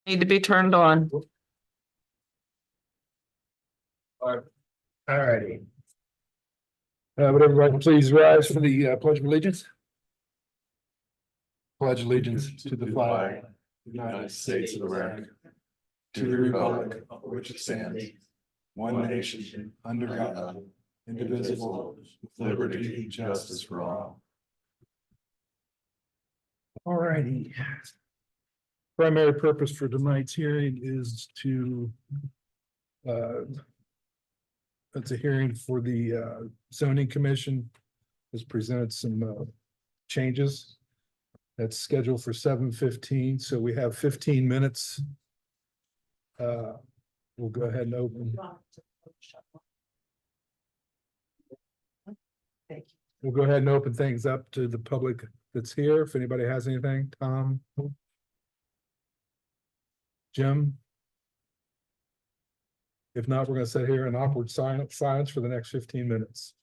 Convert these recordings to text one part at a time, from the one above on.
Need to be turned on. All righty. Would everybody please rise for the Pledge of Allegiance? Pledge allegiance to the flag of the United States of America, to the republic for which it stands, one nation, under God, indivisible, with liberty and justice for all. All righty. Primary purpose for tonight's hearing is to it's a hearing for the zoning commission has presented some changes. That's scheduled for 7:15, so we have 15 minutes. We'll go ahead and open. We'll go ahead and open things up to the public that's here. If anybody has anything, Tom, Jim. If not, we're gonna sit here in awkward silence for the next 15 minutes.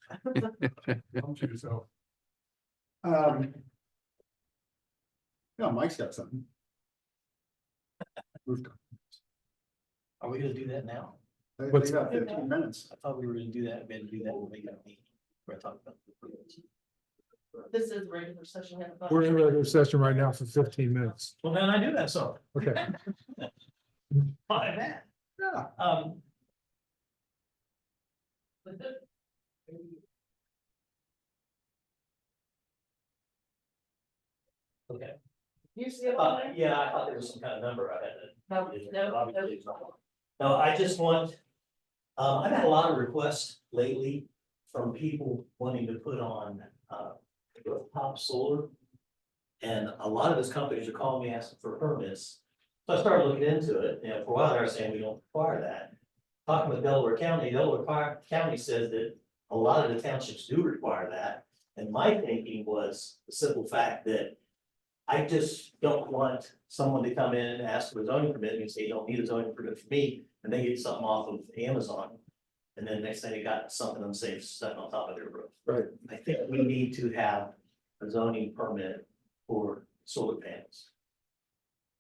No, Mike's got something. Are we gonna do that now? They What's- got 15 minutes. I thought we were gonna do that, we had to do that when we got a meeting. We're talking about. This is regular session. We're in regular session right now for 15 minutes. Well, then I do that, so. Okay. Fine. Yeah. Okay, You see it? yeah, I thought there was some kind of number I had to. No, Obviously it's not. No, I just want, I've had a lot of requests lately from people wanting to put on, rooftop solar. And a lot of those companies are calling me asking for permits. So I started looking into it, and for a while they were saying we don't require that. Talking with Delaware County County says that a lot of the townships do require that. And my thinking was the simple fact that I just don't want someone to come in and ask for a zoning permit and say, you don't need a zoning permit for me, and they get something off of Amazon. And then next thing they got something unsafe sitting on top of their roof. Right. I think we need to have a zoning permit for solar panels.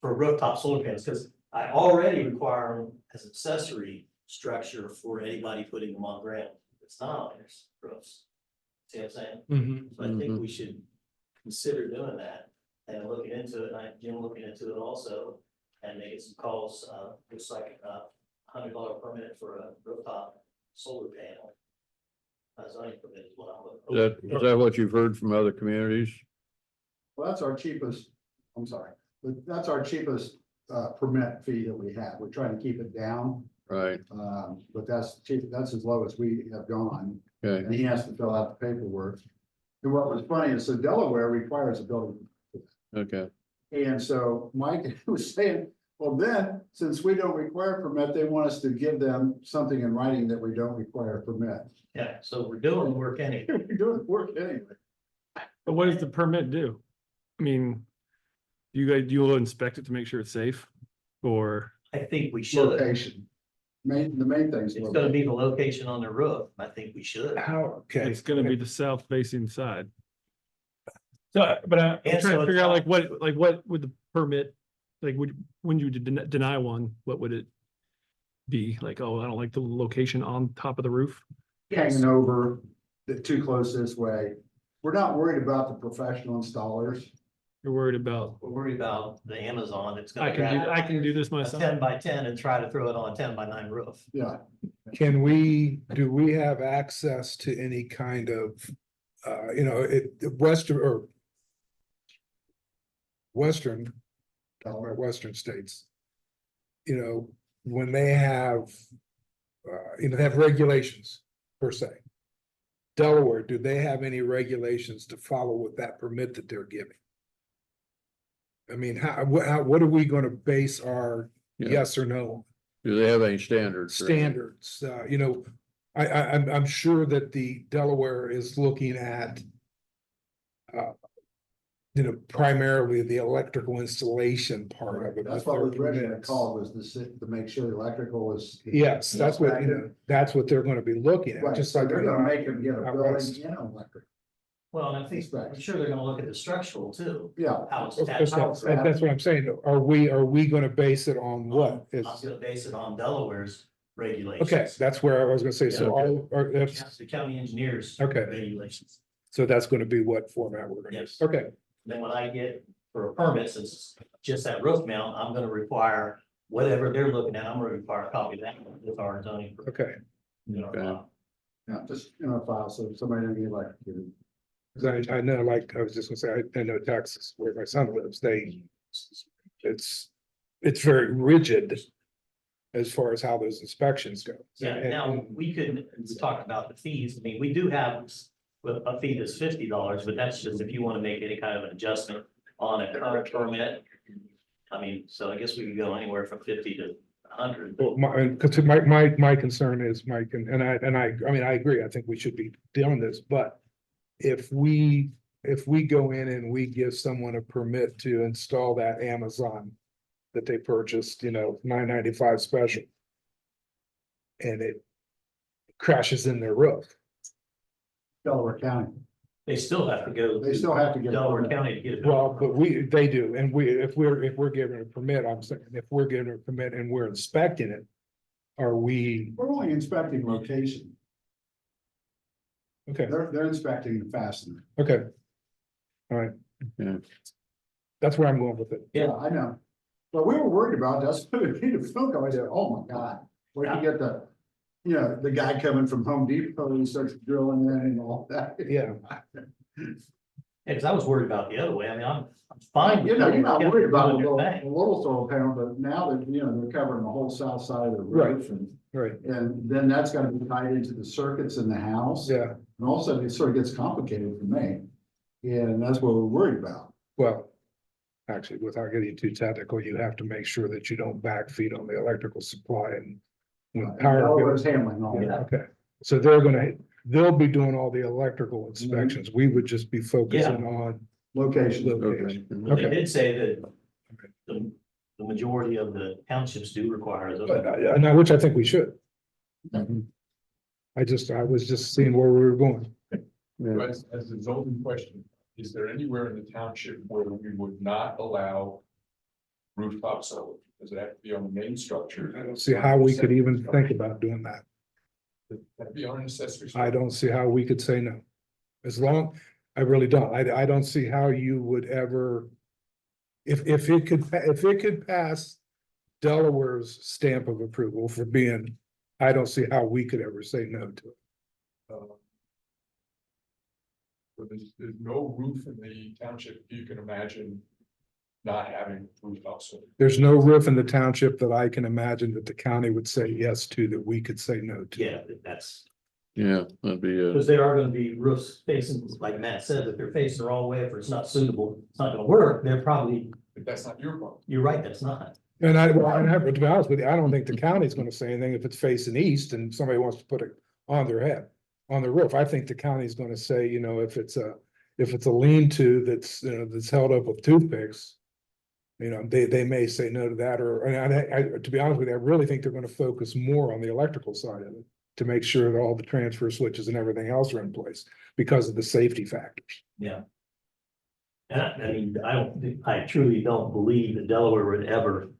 For rooftop solar panels, because I already require them as accessory structure for anybody putting them on ground. It's not on their roofs. See what I'm saying? Mhm. So I think we should consider doing that and looking into it, and I, Jim looking into it also. And making some calls, just like $100 permit for a rooftop solar panel. A zoning permit is what I'm looking. Is that what you've heard from other communities? Well, that's our cheapest, I'm sorry, but that's our cheapest permit fee that we have. We're trying to keep it down. Right, But that's cheap, that's as low as we have gone. okay, And he has to fill out the paperwork. And what was funny is, so Delaware requires a building. okay, And so Mike was saying, well, then, since we don't require a permit, they want us to give them something in writing that we don't require a permit. Yeah, so we're doing work anyway. We're doing work anyway. But what does the permit do? I mean, you will inspect it to make sure it's safe, or I think we should. Location. The main thing is. It's gonna be the location on the roof. I think we should. How, okay. it's gonna be the south facing side. So, but I'm And trying so to it's figure out not- what would the permit, when you deny one, what would it be? Like, oh, I don't like the location on top of the roof. Hanging over, too close this way. We're not worried about the professional installers. You're worried about, We're worried about the Amazon. It's I gonna can do this grab a myself. 10x10 and try to throw it on a 10x9 roof. Yeah, Do we have access to any kind of, Western states? When they have, they have regulations per se. Delaware, do they have any regulations to follow with that permit that they're giving? I mean, what are we gonna base our Yeah. yes or no do they have any standards? standards? I'm sure that the Delaware is looking at primarily the electrical installation part of it. that's with what their was originally permits. called, was to make sure the electrical was. Yes, that's what, that's what they're gonna be looking at, Right, just so like. they're gonna make them get a out building west. and electric. Well, and I think, I'm sure they're gonna look at the structural too, Yeah, how it's That's attached. that's what I'm saying. Are we gonna base it on what I'm is? gonna base it on Delaware's regulations. Okay, that's where I was gonna say, so that's, The county engineers. Okay. Regulations. so that's gonna be what format we're gonna use. Yes. Okay, Then when I get for a permit, since it's just that roof mount, I'm gonna require whatever they're looking at, I'm gonna require a copy of that with our zoning. okay. Okay. yeah, just in a file, so somebody didn't get like. 'Cause I know, like, I was just gonna say, I know Texas, where my son lives, it's very rigid as far as how those inspections go. Yeah, And- now, we could, we talked about the fees, I mean, we do have a fee that's $50, but that's just if you wanna make any kind of an adjustment on a current permit. I mean, so I guess we could go anywhere from 50 to 100. Well, because my concern is, Mike, and I mean, I agree, I think we should be doing this, but if we go in and we give someone a permit to install that Amazon that they purchased, $9.95 special, and it crashes in their roof, Delaware County, They still have to go. they still have to get. a Delaware permit. County to get it. well, but they do, and if we're given a permit, I'm saying, if we're given a permit and we're inspecting it, are we, We're only inspecting location, okay, they're inspecting the fastener. okay. All right. Yeah. That's where I'm going with it. Yeah, I know. But we were worried about that's put it in the film company, I said, oh my God, where you get the guy coming from Home Depot and he starts drilling in and all that. Yeah. Because I was worried about the other way. I mean, I'm fine. with You're not Delaware County worried about doing the their little, thing. the little solar panel, but now that, they're covering the whole south side of the roof and. Right, And then that's gotta be tied into the circuits in the house. yeah, And all of a sudden it sort of gets complicated for me. And that's what we're worried about. well, actually, without getting too technical, you have to make sure that you don't backfeed on the electrical supply and. When power Delaware's goes, handling all yeah, that. okay, so they'll be doing all the electrical inspections, we would just be focusing on Location. location. Okay. But they Okay. did say that the majority of the townships do require a But, zoning. and which I think we should. I was just seeing where we were going. Yeah. As a zoning question, is there anywhere in the township where we would not allow rooftop solar? Does it have to be on the main structure? I don't see how we could even think about doing that. That'd be on an accessory. I don't see how we could say no. As long, I really don't. I don't see how you would ever. If it could pass Delaware's stamp of approval for being, I don't see how we could ever say no to it. So there's no roof in the township, you can imagine not having rooftop solar. There's no roof in the township that I can imagine that the county would say yes to, that we could say no to. Yeah, that's, Yeah, that'd be, because there are gonna be roofs facing, like Matt said, if they're facing the wrong way, if it's not suitable, it's not gonna work. They're probably, But that's not your problem. you're right, that's not. And to be honest with you, I don't think the county's gonna say anything if it's facing east and somebody wants to put it on their head, on the roof. I think the county's gonna say, if it's a lean-to that's held up with toothpicks. They may say no to that, or, to be honest with you, I really think they're gonna focus more on the electrical side of it. To make sure that all the transfer switches and everything else are in place because of the safety factors. Yeah. And I mean, I truly don't believe that Delaware would ever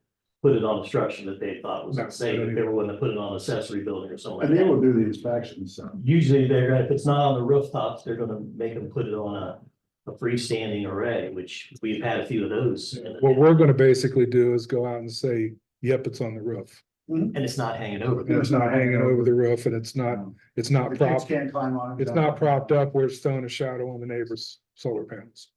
put it on a structure that they thought was No, unsafe, if they were going to put it on an accessory building or something like And they that. will do the inspections, so. Usually if it's not on the rooftops, they're gonna make them put it on a freestanding array, which we've had a few of those. What we're gonna basically do is go out and say, yep, it's on the roof. And it's not hanging over And there. it's not hanging over the roof and it's not The kids propped, can't climb on it. it's not propped up where it's throwing a shadow on the neighbor's solar panels.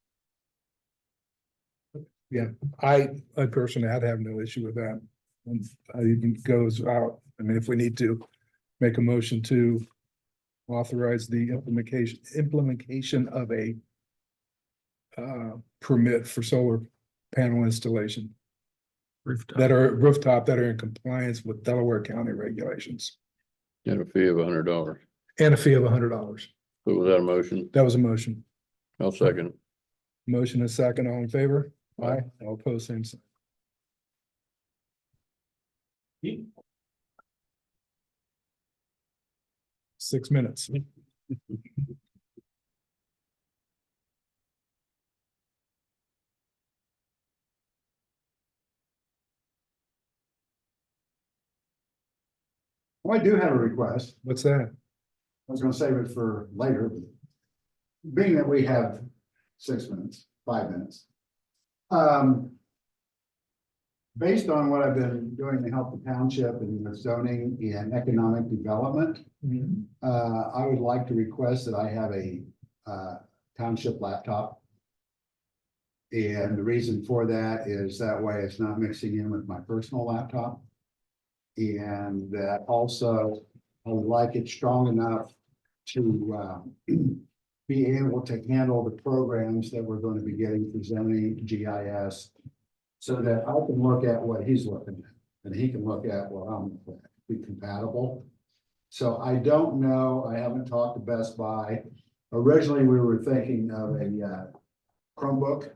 Yeah, I personally, I'd have no issue with that. And it goes out, I mean, if we need to make a motion to authorize the implementation of a permit for solar panel installation Rooftop. that are rooftop that are in compliance with Delaware County regulations got a fee of $100. and a fee of $100. So was that a motion? That was a motion. I'll second it. Motion and second, all in favor? Aye. All opposed, same sign. Yeah. 6 minutes. Well, I do have a request. What's that? I was gonna save it for later. But being that we have 6 minutes, 5 minutes. Based on what I've been doing to help the township and the zoning and economic development, I would like to request that I have a township laptop. And the reason for that is that way it's not mixing in with my personal laptop. And that also, I would like it strong enough to be able to handle the programs that we're going to be getting for zoning, GIS. So that I can look at what he's looking at, and he can look at what I'm looking at, be compatible. So I don't know, I haven't talked to Best Buy. Originally, we were thinking of a Chromebook.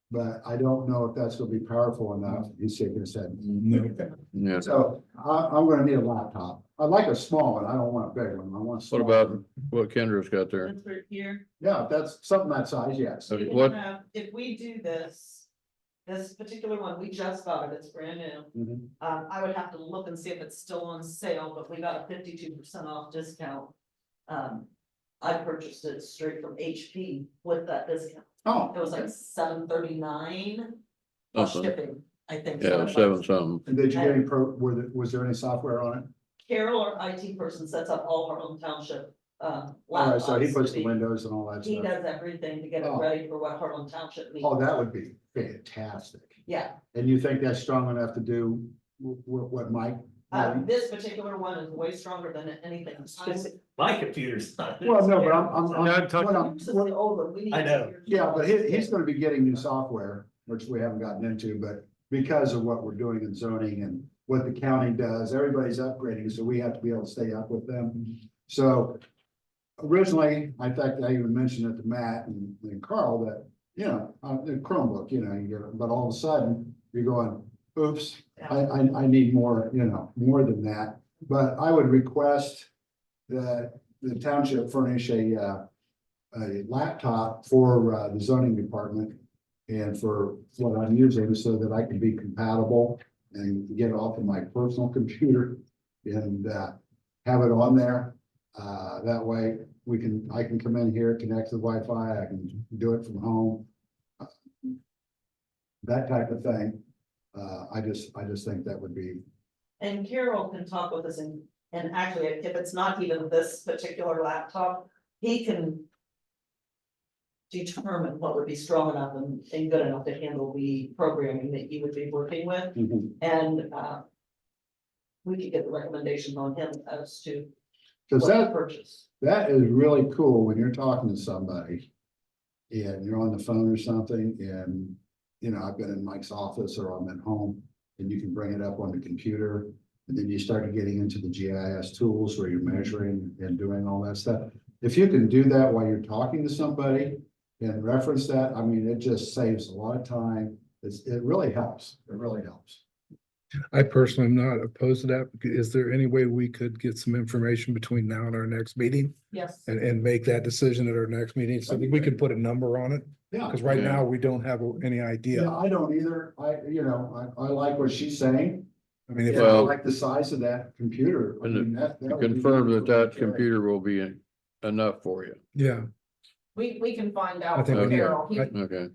But I don't know if that's gonna be powerful enough. He's shaking his head. No. Yeah. So I'm gonna need a laptop. I'd like a small one. I don't want a big one. I want. a What small about one. what Kendra's got there? That's right here. Yeah, if that's something that size, yes. Okay, We what- have- If we do this, this particular one, we just got it, it's brand new. Mhm. I would have to look and see if it's still on sale, but we got a 52% off discount. I purchased it straight from HP with that discount. Oh, It was like $739 plus Something. shipping, I think. Yeah, $7. 7 something. and did you get any was there any software on it? Carol, our IT person, sets up all her own township, All right, so he laptops puts to the be- windows and all that He stuff. does everything to get it Oh. ready for what Harlan Township needs. Oh, that would be fantastic. Yeah, And you think that's strong enough to do what Mike? this particular one is way stronger than anything. My computer's not. Well, no, but Yeah, I'm talking- what I'm- This is the old one. We need I know. to- Yeah, but he's gonna be getting new software, which we haven't gotten into, but because of what we're doing in zoning and what the county does, everybody's upgrading, so we have to be able to stay up with them. So originally, I think I even mentioned it to Matt and Carl that, the Chromebook, you get, but all of a sudden, you're going, oops, I need more, more than that. But I would request that the township furnish a laptop for the zoning department and for what I'm using so that I can be compatible and get off of my personal computer and have it on there. That way I can come in here, connect to Wi-Fi, I can do it from home. That type of thing. I just think that would be, And Carol can talk with us and actually, if it's not even this particular laptop, he can determine what would be strong enough and good enough to handle the programming that you would be working with. And we could get the recommendations on him as to because what to that, purchase. that is really cool when you're talking to somebody. And you're on the phone or something and, I've been in Mike's office or I'm at home and you can bring it up on the computer. And then you start getting into the GIS tools where you're measuring and doing all that stuff. If you can do that while you're talking to somebody and reference that, I mean, it just saves a lot of time. It really helps. It really helps. I personally am not opposed to that. Is there any way we could get some information between now and our next meeting Yes. and make that decision at our next meeting so that we can put a number on it? Yeah. Because right Yeah. now we don't have any Yeah, idea. I don't either. I like what she's saying. I mean, if, And I Well- like the size of that computer. I And mean, that would be Confirm that good. computer will be enough for you. yeah, We can find I out think from we need- Carol. Okay.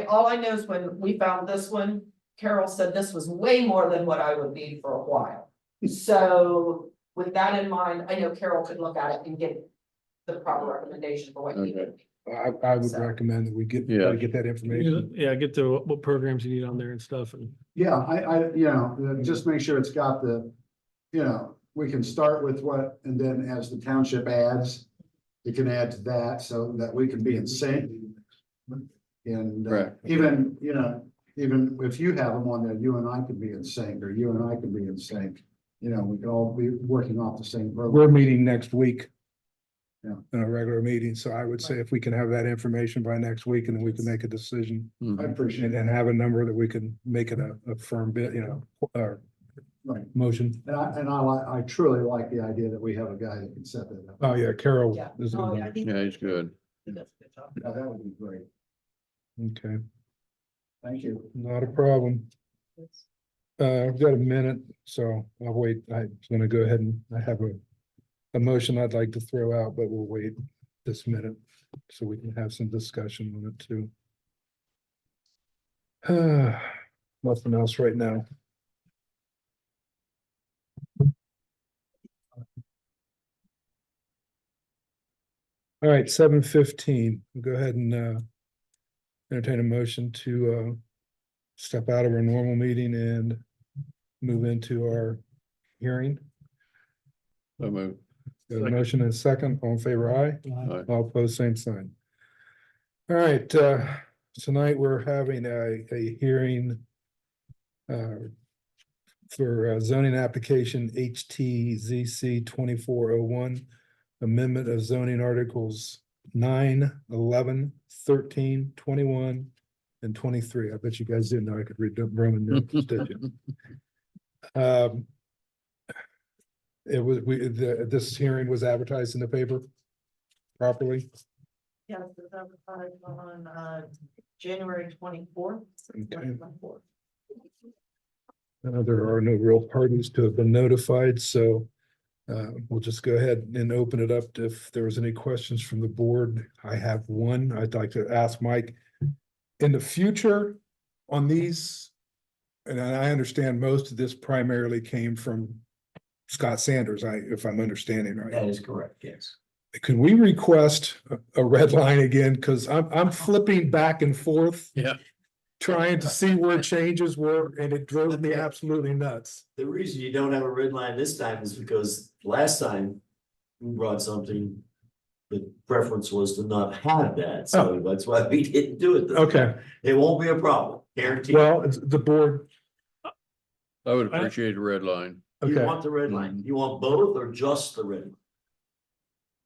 All I know is when we found this one, Carol said this was way more than what I would need for a while. So with that in mind, I know Carol could look at it and get the proper recommendation for what you Okay. need. I would So- recommend that we get, Yeah. try to get that information. Yeah, get to what programs you need on there and stuff and. Yeah, just make sure it's got we can start with what, and then as the township adds, it can add to that so that we can be in sync. And Right. even if you have them on there, you and I could be in sync, or you and I could be in sync. We could all be working off the same program. We're meeting next week. Yeah. In a regular meeting, so I would say if we can have that information by next week and then we can make a decision I Mhm. appreciate and it. have a number that we can make it a firm bit, Right. motion. And I truly like the idea that we have a guy that can set that up. Oh, yeah, Carol Yeah. is Oh, good. yeah, he- Yeah, he's good. he does a good job. Yeah, that would be great. Okay, Thank you. not a problem. I've got a minute, so I'll wait. I'm gonna go ahead and I have a motion I'd like to throw out, but we'll wait this minute so we can have some discussion on it too. Nothing else right now. All right, 7:15. We'll go ahead and entertain a motion to step out of our normal meeting and move into our hearing. So moved. Got a motion and a second. All in favor, aye. Aye. All opposed, same sign. All right, tonight we're having a hearing for zoning application HTZC 2401, amendment of zoning articles 9, 11, 13, 21, and 23. I bet you guys didn't know I could read Roman numerals, did you? It was, this hearing was advertised in the paper properly. Yes, it was advertised on January 24th. Okay. There are no real parties to have been notified, so we'll just go ahead and open it up if there was any questions from the board. I have one. I'd like to ask Mike. In the future on these, and I understand most of this primarily came from Scott Sanders, if I'm understanding right. That is correct, yes. Can we request a red line again? Because I'm flipping back and forth. Yeah. Trying to see where changes were, and it drove me absolutely nuts. The reason you don't have a red line this time is because last time we brought something, the preference was to not have that, so that's why we didn't do it. this time. Okay, It won't be a problem, guaranteed. well, the board, I would appreciate a red line. You okay, want the red line, you want both or just the red line?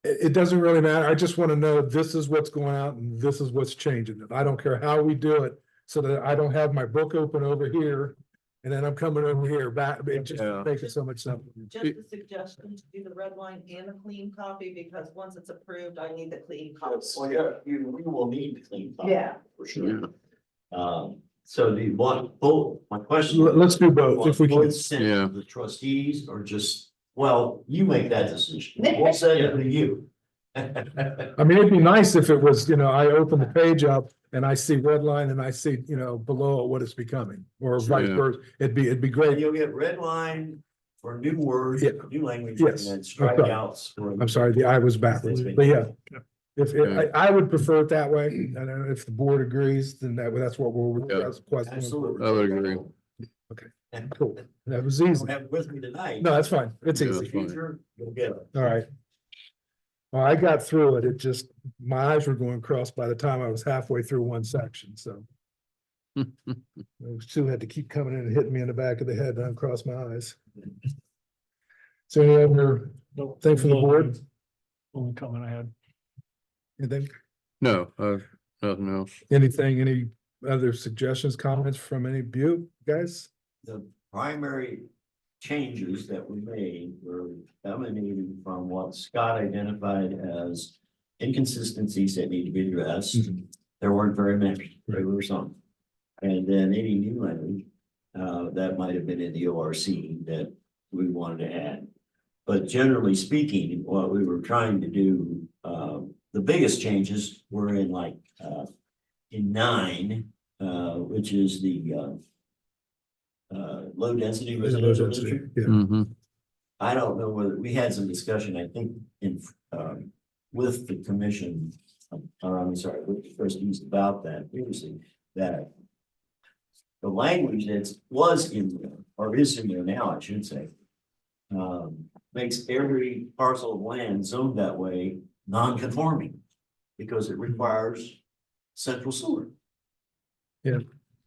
it doesn't really matter. I just want to know this is what's going out and this is what's changing it. I don't care how we do it, so that I don't have my book open over here. And then I'm coming over here back, it just Yeah. makes it so much simpler. Just a suggestion to do the red line and a clean copy, because once it's approved, I need the clean copy. Well, yeah, you will need to clean copy. Yeah. For sure. So do you want both, my question. Let's do both, if we can. Both sent to Yeah. The trustees or just, well, you make that decision, we'll send it to you. I mean, it'd be nice if it was, I open the page up and I see red line and I see, below it what it's becoming, or vice Yeah. versa. It'd be And great. you'll get red line for new words, Yeah. new language, and Yes. then Okay. strikeouts. for- I'm sorry, the I was backwards, but yeah. If, Yeah. I would prefer it that way, and then if the board agrees, then that's what we'll. Yeah. request going Absolutely. forward. I would agree. Cool, that was You easy. don't have it with me tonight. No, that's fine, it's Yeah. In the easy, future, you'll get it. all right. Well, I got through it, my eyes were going across by the time I was halfway through one section, so. Those two had to keep coming in and hitting me in the back of the head to uncross my eyes. So any other thing from the board? Only comment I had. Anything, No, nothing else. any other suggestions, comments from any of you guys? The primary changes that we made were emanating from what Scott identified as inconsistencies that need to be addressed. Mhm. There weren't very many, Right. there were some. And then any new language, that might have been in the ORC that we wanted to add. But generally speaking, what we were trying to do, the biggest changes were in in 9, which is the low density residential district. Yeah, Mm-hmm. I don't know whether, we had some discussion, I think, with the commission, or I'm sorry, with the trustees about that previously, that the language that was in there, or is in there now, I should say, makes every parcel of land zoned that way non-conforming, because it requires central sewer. Yeah.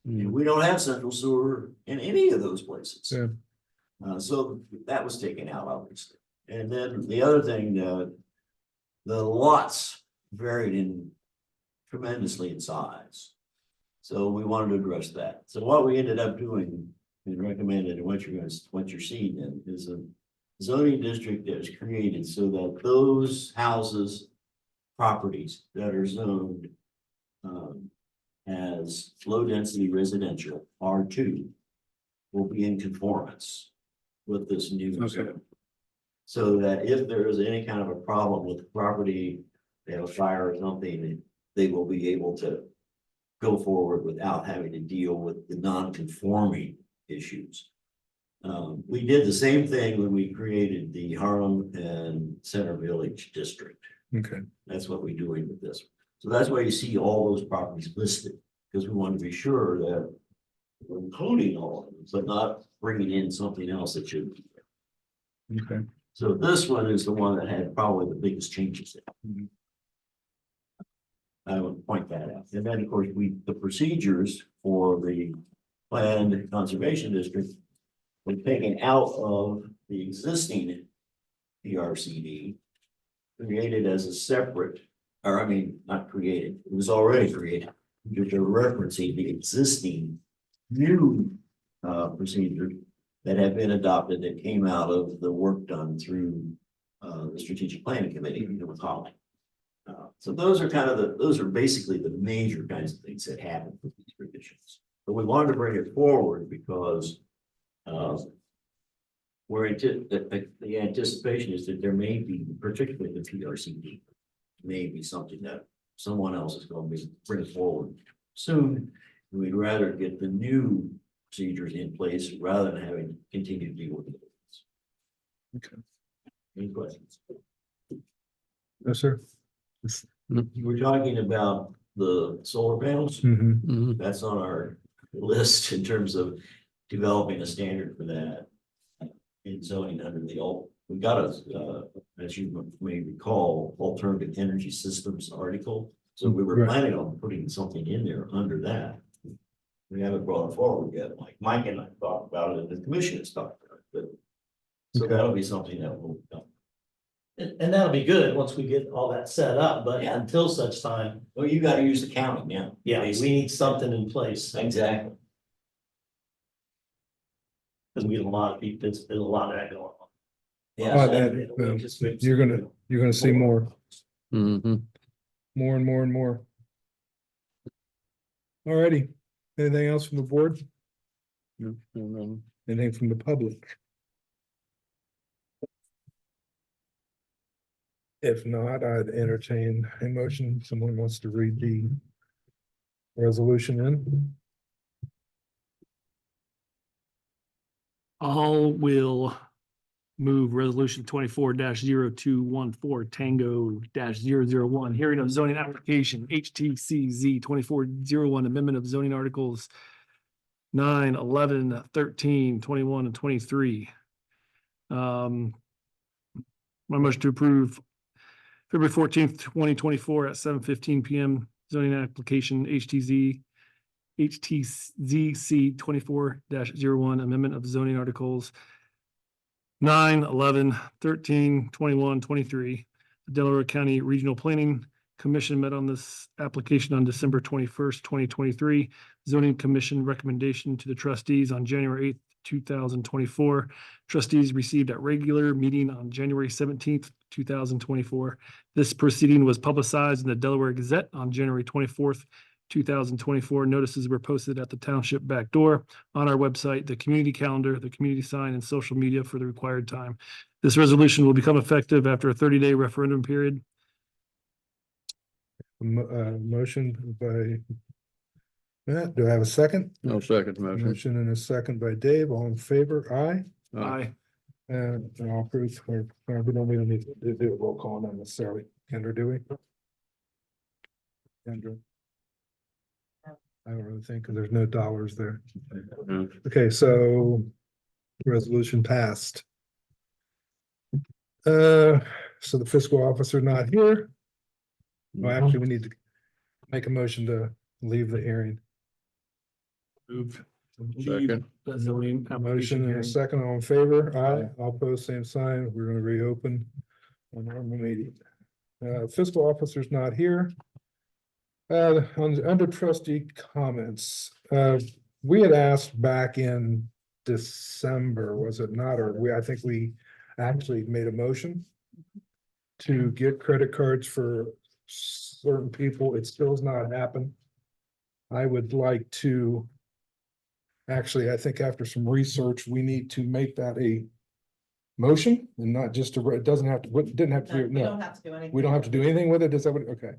And we don't have central sewer in any of those places. Yeah. So that was taken out, obviously. And then the other thing, the lots varied tremendously in size. So we wanted to address that. So what we ended up doing and recommended, and what you're seeing then is a zoning district that is created so that those houses, properties that are zoned as low density residential R2 will be in conformance with this new Okay. zone. So that if there is any kind of a problem with the property, they have a fire or something, they will be able to go forward without having to deal with the non-conforming issues. We did the same thing when we created the Harlem and Center Village District. Okay, That's what we're doing with this. So that's why you see all those properties listed, because we want to be sure that we're including all of them, but not bringing in something else that shouldn't be there. okay. So this one is the one that had probably the biggest changes. Mhm. I would point that out. And then, of course, the procedures for the planned conservation district were taken out of the existing PRCD, created as a separate, or I mean, not created, it was already created. Because they're referencing the existing new procedure that have been adopted that came out of the work done through the strategic planning committee with Holly. So those are kind of those are basically the major kinds of things that happen with these revisions. But we wanted to bring it forward because the anticipation is that there may be, particularly the PRCD, may be something that someone else is going to be bring forward soon. We'd rather get the new procedures in place rather than having to continue to deal with it. Okay. Any questions? No, sir. You were talking about the solar panels. Mhm. Mhm. That's on our list in terms of developing a standard for that. In zoning under the old, we got a, as you may recall, alternative energy systems article. So we were Right. planning on putting something in there under that. We haven't brought it forward yet, like Mike and I talked about it, and the commission has talked about it, but. So Okay. that'll be something that will, And that'll be good once we get all that set up, but Yeah. until such time, well, you gotta use the county now. yeah, we need something in place. Exactly. Because we have a lot of people, there's a lot of that going on. Yeah. You're gonna see more Mhm. and more and more. Alrighty, anything else from the board? No, no, no. Anything from the public? If not, I'd entertain a motion. Someone wants to read the resolution in. All will move resolution 24-0214 Tango 001, hearing of zoning application HTCZ 2401, amendment of zoning articles 9, 11, 13, 21, and 23. My motion to approve February 14th, 2024 at 7:15 PM zoning application HTZC 24-01, amendment of zoning articles 9, 11, 13, 21, 23. The Delaware County Regional Planning Commission met on this application on December 21st, 2023. Zoning Commission recommendation to the trustees on January 8th, 2024. Trustees received at regular meeting on January 17th, 2024. This proceeding was publicized in the Delaware Gazette on January 24th, 2024. Notices were posted at the township back door, on our website, the community calendar, the community sign, and social media for the required time. This resolution will become effective after a 30-day referendum period. Motion by Matt, do I have a second? No second motion. Motion and a second by Dave, all in favor, aye? Aye. And I'll approve, we don't need to do a roll call unnecessarily, Kendra, do we? Kendra? I don't really think, because there's no dollars there. No. Okay, so resolution passed. So the fiscal officer not here. Well, actually, we need to make a motion to leave the hearing. Move. Second. The zoning Motion application and a hearing. second, all in favor, aye, all opposed, same sign, we're gonna reopen our normal meeting. Fiscal officer's not here. Under trustee comments, we had asked back in December, was it not, or I think we actually made a motion to get credit cards for certain people, it still has not happened. I would like to Actually, I think after some research, we need to make that a motion and not just a, it doesn't have to, it didn't have No, to, we don't no, have to do anything. we don't have to do anything with it. Is that what, okay.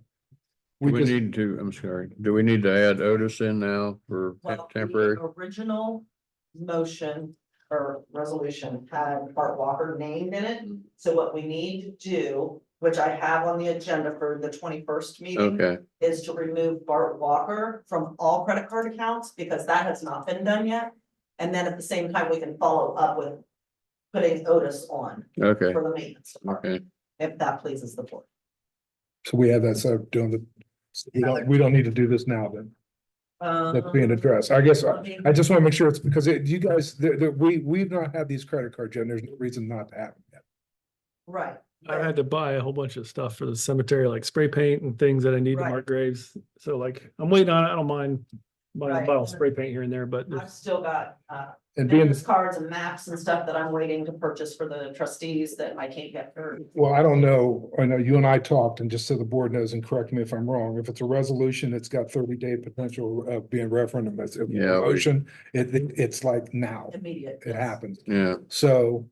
Do we just- need to, I'm sorry, do we need to add Otis in now for Well, temporary? the original motion or resolution had Bart Walker named in it. So what we need to do, which I have on the agenda for the 21st meeting, Okay, is to remove Bart Walker from all credit card accounts because that has not been done yet. And then at the same time, we can follow up with putting Otis on okay, for the maintenance department, okay. if that pleases the board. So we have that set up doing the, we don't need to do this now then. That's being addressed. I guess I just want to make sure it's because you guys, we've not had these credit cards yet. And there's no reason not to have them yet. Right. I had to buy a whole bunch of stuff for the cemetery, like spray paint and things that I need to Right. mark graves. So like, I'm waiting on it. I don't mind buying a Right. bottle of spray paint here and there, but I've still got And being, business cards and maps and stuff that I'm waiting to purchase for the trustees that I can't get through. well, I don't know. I know you and I talked and just so the board knows and correct me if I'm wrong. If it's a resolution, it's got 30-day potential of being referendum. It's a Yeah, motion. It's like now Immediate. it happens. Yeah, So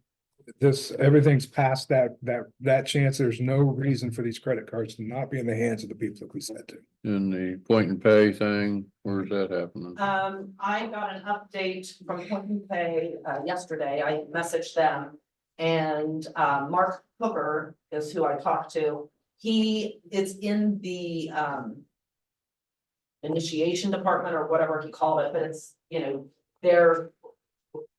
this, everything's past that chance. There's no reason for these credit cards to not be in the hands of the people that we said to. and the point and pay thing, where's that happening? I got an update from Point and Pay yesterday. I messaged them. And Mark Hooker is who I talked to. He is in the initiation department or whatever he called it, but it's, you know, they're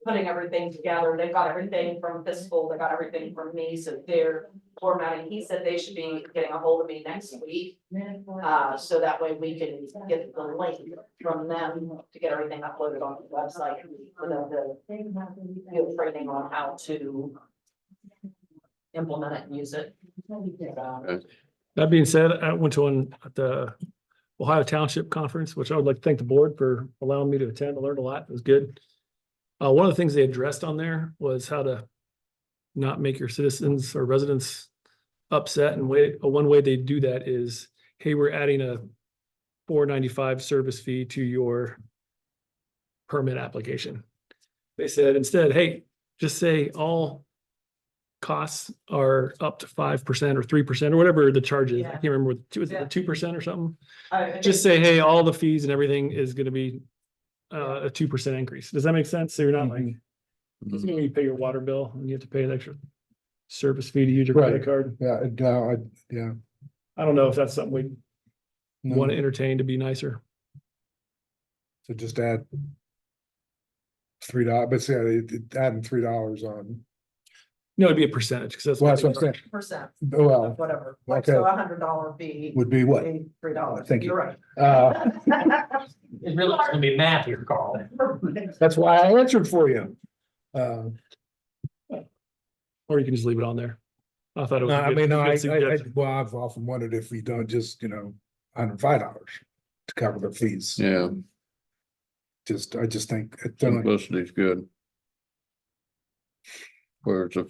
putting everything together. They've got everything from fiscal, they got everything from me, so they're formatting. He said they should be getting a hold of me next week. So that way we can get the link from them to get everything uploaded on the website. For them to give training on how to implement it and use it. that being said, I went to one at the Ohio Township Conference, which I would like to thank the board for allowing me to attend. I learned a lot. It was good. One of the things they addressed on there was how to not make your citizens or residents upset. And one way they do that is, hey, we're adding a $4.95 service fee to your permit application. They said instead, hey, just say all costs are up to 5% or 3% or whatever the charge is. I Yeah. can't remember what, was Yeah. it 2% or something? I Just say, hey, all the fees and everything is gonna be a 2% increase. Does that make sense? So you're not like, it's when you pay your water bill and you have to pay an extra service fee to use your credit Right. card. Yeah, yeah. I don't know if that's something we No. want to entertain to be nicer. So just add $3, but yeah, adding $3 on. No, it'd be a percentage because that's. Well, that's what I'm saying. percent, Well, whatever, like okay. so $100 fee. would be what? $3. Thank you. You're right. It really is gonna be math here, Carl. That's why I answered for you. Or you can just leave it on there. I thought it was. No, a I good- mean, no, good I, suggestion. well, I've often wondered if we don't just, $105 to cover the fees. Yeah, I just think it doesn't, simplicity is good. Where it's a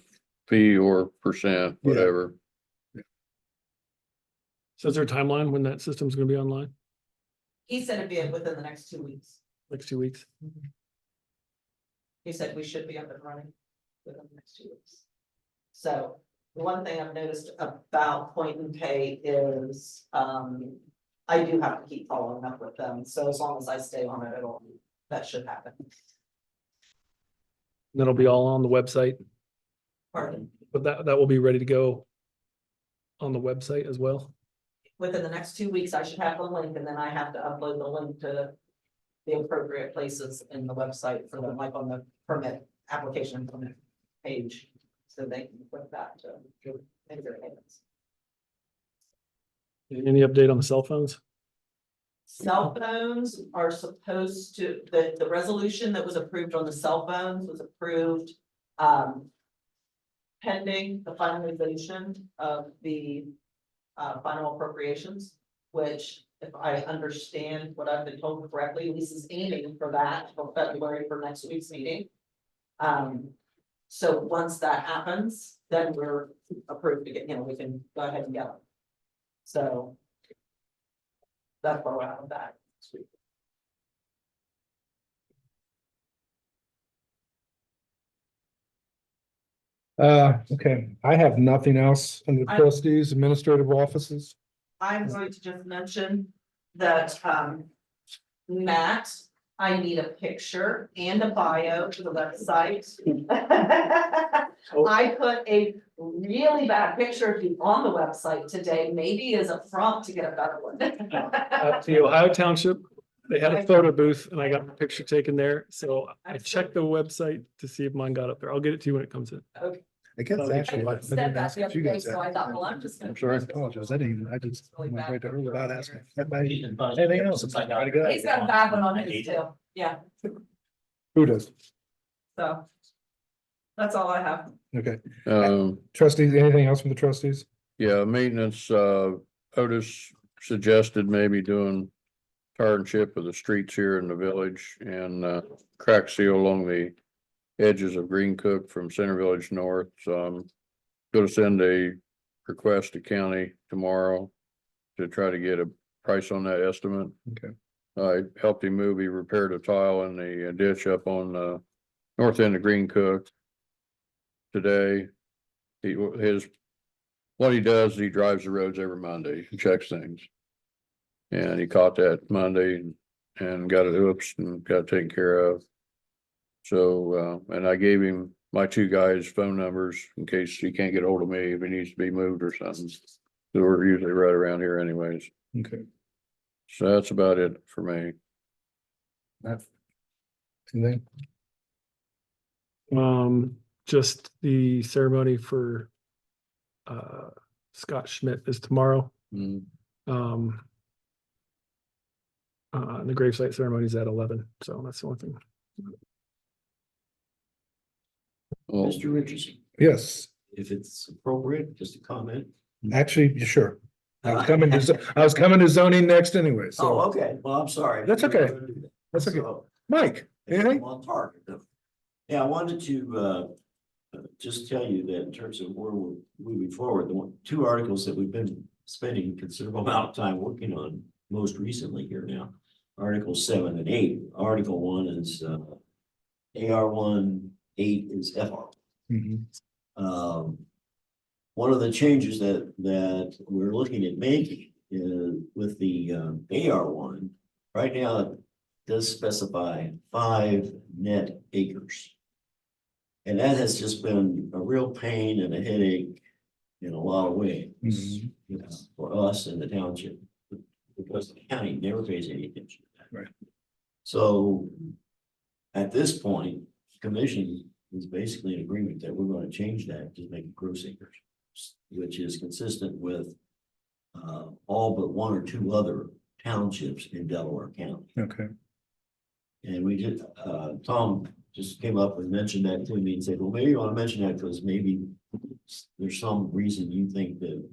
fee or percent, Yeah. whatever. So is there a timeline when that system's gonna be online? He said it'd be within the next 2 weeks. Next 2 weeks? He said we should be up and running within the next 2 weeks. So the one thing I've noticed about Point and Pay is, I do have to keep following up with them. So as long as I stay on it, that should happen. That'll be all on the website, Pardon? but that will be ready to go on the website as well. Within the next 2 weeks, I should have the link and then I have to upload the link to the appropriate places in the website for them, like on the permit application permit page. So they can click that to make their payments. Any update on the cell phones? Cell phones are supposed to, the resolution that was approved on the cell phones was approved. Pending the finalization of the final appropriations, which if I understand what I've been told correctly, Lisa's aiming for that for February for next week's meeting. So once that happens, then we're approved to get, we can go ahead and get them. So. That's where we're at with that. Okay, I have nothing else on the trustees, administrative offices. I'm going to just mention that, Matt, I need a picture and a bio for the website. I put a really bad picture of you on the website today, maybe as a prompt to get a better one. The Ohio Township, they had a photo booth and I got a picture taken there. So I checked the website to see if mine got up there. I'll get it to you when it comes in. Okay. I guess I actually. I Said didn't that ask the if other you day, guys so I had- thought, well, I'm just gonna. I'm sorry, I apologize. I didn't, I just Really went bad right to her without asking. He's been fine. Anything else? Since I got Pretty good. He's got a bad one on his too, yeah, Who does? so. That's all I have. Okay, Trustees, anything else from the trustees? yeah, maintenance, Otis suggested maybe doing tar and chip of the streets here in the village and, crack seal along the edges of Green Cook from Center Village North. So I'm gonna send a request to county tomorrow to try to get a price on that estimate. Okay. I helped him move, he repaired a tile in the ditch up on the north end of Green Cook today. What he does, he drives the roads every Monday, he checks things. And he caught that Monday and got it oops and got it taken care of. So, and I gave him my two guys' phone numbers in case he can't get hold of me if he needs to be moved or something. So we're usually right around here anyways. Okay. So that's about it for me. Anything? Just the ceremony for Scott Schmidt is tomorrow. Mm. The gravesite ceremony is at 11, so that's the only thing. Well, Mr. Richardson, Yes, if it's appropriate, just a comment. actually, sure. I was coming to zoning next anyway, Oh, so okay, well, I'm sorry. That's okay. that's okay. So, Mike, if anything? I'm on target. Yeah, I wanted to just tell you that in terms of where we're moving forward, two articles that we've been spending a considerable amount of time working on most recently here now. Articles 7 and 8. Article 1 is AR1, 8 is FR. Mhm. One of the changes that we're looking at making is with the AR1, right now it does specify 5 net acres. And that has just been a real pain and a headache in a lot of ways, Mhm. you know, for us in the township. Because the county never pays any attention to that. Right. So at this point, the commission is basically in agreement that we're going to change that to make it gross acres, which is consistent with all but 1 or 2 other townships in Delaware County. Okay, And we did, Tom just came up and mentioned that to me and said, well, maybe you want to mention that because maybe there's some reason you think that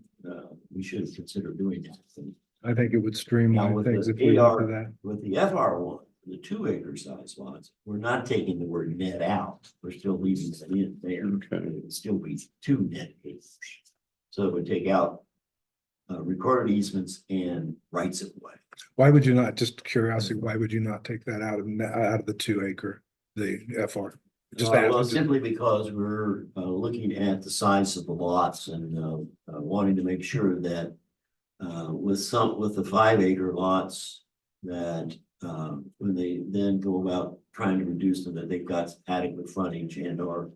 we should consider doing that. And I think it would Now, streamline with things the if we look AR at that. with the FR1, the 2 acre size lots, we're not taking the word net out. We're still leaving it in there. Okay. It would still be 2 net acres. So it would take out recorded easements and rights of way. Why would you not, just curiosity, why would you not take that out of the 2 acre, the FR? Just Well, ask. simply because we're looking at the size of the lots and wanting to make sure that with the 5 acre lots that when they then go about trying to reduce them, that they've got adequate frontage and or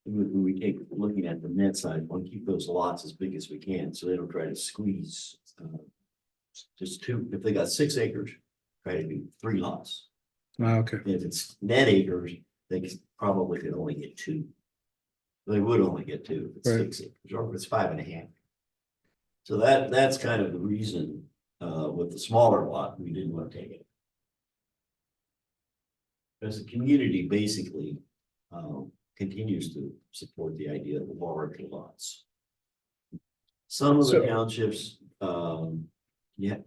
when we take looking at the net size, we want to keep those lots as big as we can, so they don't try to squeeze just 2. If they got 6 acres, try to do 3 lots. Okay, If it's net acres, they probably could only get 2. They would only get 2 if it's Right. 6 acres, or if it's 5.5. So that's kind of the reason with the smaller lot, we didn't want to take it. Because the community basically continues to support the idea of larger lots. Some of the So- townships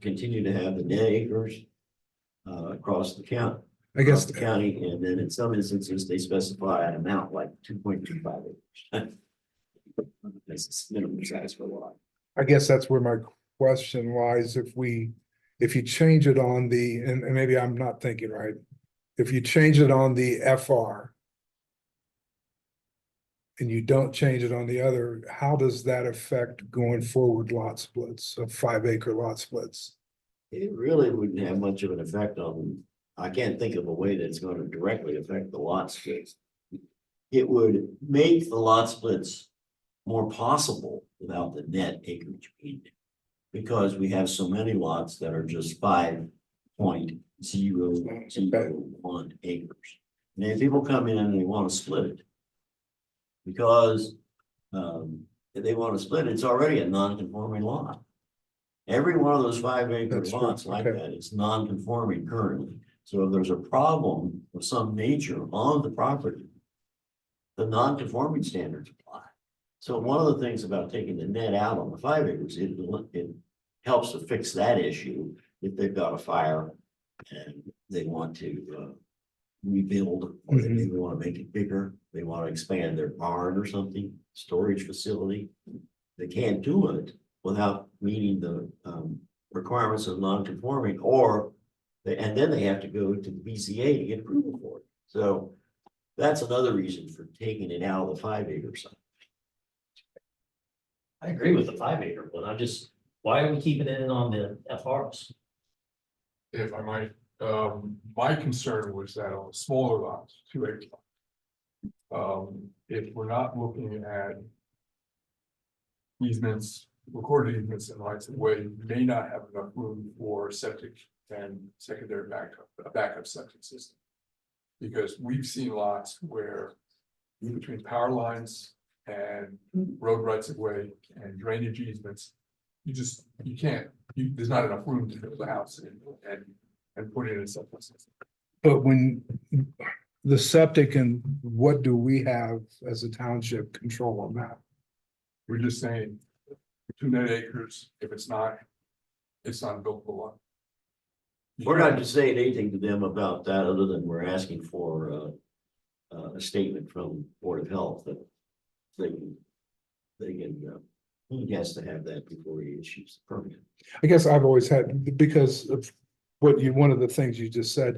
continue to have the net acres across the county. I guess, The county, and then in some instances, they specify an amount like 2.25 acres. That's minimum size for a lot. I guess that's where my question lies. If you change it on the, and maybe I'm not thinking right. If you change it on the FR. and you don't change it on the other, how does that affect going forward lot splits of 5 acre lot splits? It really wouldn't have much of an effect on, I can't think of a way that's gonna directly affect the lot splits. It would make the lot splits more possible without the net acreage being there. Because we have so many lots that are just 5.001 acres. And if people come in and they wanna split it. Because, if they wanna split it, it's already a non-conforming lot. Every one of those 5 acre That's true, lots like okay. that, it's non-conforming currently. So if there's a problem of some nature on the property, the non-conforming standards apply. So one of the things about taking the net out on the 5 acres, it helps to fix that issue if they've got a fire and they want to rebuild, or they maybe want to make it bigger, they want to expand their barn or something, storage facility. They can't do it without meeting the requirements of non-conforming, or and then they have to go to the BCA to get approval for it. So that's another reason for taking it out of the 5 acre side. I agree with the 5 acre, but I'm just, why are we keeping it in on the FRs? If I might, my concern was that on smaller lots, 2 acre lots. If we're not looking at easements, recorded easements and rights of way, you may not have enough room for septic and secondary a backup septic system. Because we've seen lots where between power lines and road rights of way and drainage easements, you can't, there's not enough room to build a house and put it in a septic system. But when the septic, and what do we have as a township control on that? We're just saying 2 net acres, if it's not a buildable lot. We're not just saying anything to them about that, other than we're asking for a statement from Board of Health that he has to have that before he issues the permit. I guess I've always had, because of one of the things you just said,